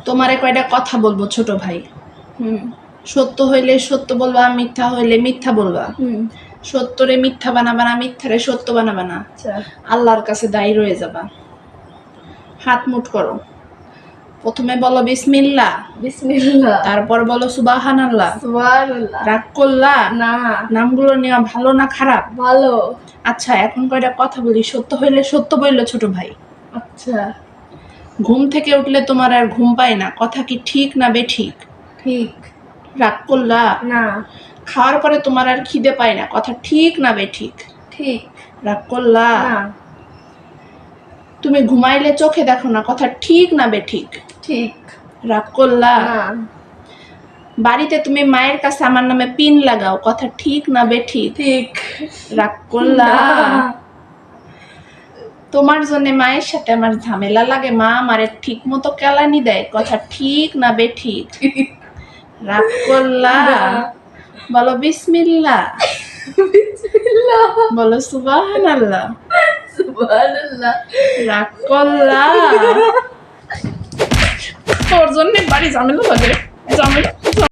তোমারে কয়টা কথা বলবো ছোট ভাই। সত্য হইলে সত্য বলবা, মিথ্যা হইলে মিথ্যা বলবা। সত্যরে মিথ্যা বানাবা না, মিথ্যারে সত্য বানাবা না। আল্লাহর কাছে দায়ী রয়ে যাবা। হাত মুঠ করো। প্রথমে বলো বিসমিল্লাহ, বিসমিল্লাহ, তারপর বলো সুবহানাল্লাহ। সুবহানাল্লাহ। রাগ করলা না, নামগুলো নেওয়া ভালো না খারাপ? ভালো। আচ্ছা এখন কয়টা কথা বলি, সত্য হইলে সত্য বললো ছোট ভাই। আচ্ছা, ঘুম থেকে উঠলে তোমার আর ঘুম পায় না, কথা কি ঠিক না বেঠিক? ঠিক। রাগ করলা না, খাওয়ার পরে তোমার আর খিদে পায় না, কথা ঠিক না বেঠিক? ঠিক। রাগ করলা না, তুমি ঘুমাইলে চোখে দেখো না, কথা ঠিক না বেঠিক? ঠিক। রাগ করলা না, বাড়িতে তুমি মায়ের কাছে আমার নামে পিন লাগাও, কথা ঠিক না বেঠিক? ঠিক। রাগ করলা না, তোমার জন্য মায়ের সাথে আমার ঝামেলা লাগে, মা আমারে ঠিক মতো কেলানি দেয়, কথা ঠিক না বেঠিক? রাগ করলা না। বলো বিসমিল্লাহ, বিসমিল্লাহ, বলো সুবহানাল্লাহ। সুবহানাল্লাহ। রাগ করলা তোর জন্য বাড়ি ঝামেলা লাগে, ঝামেলা।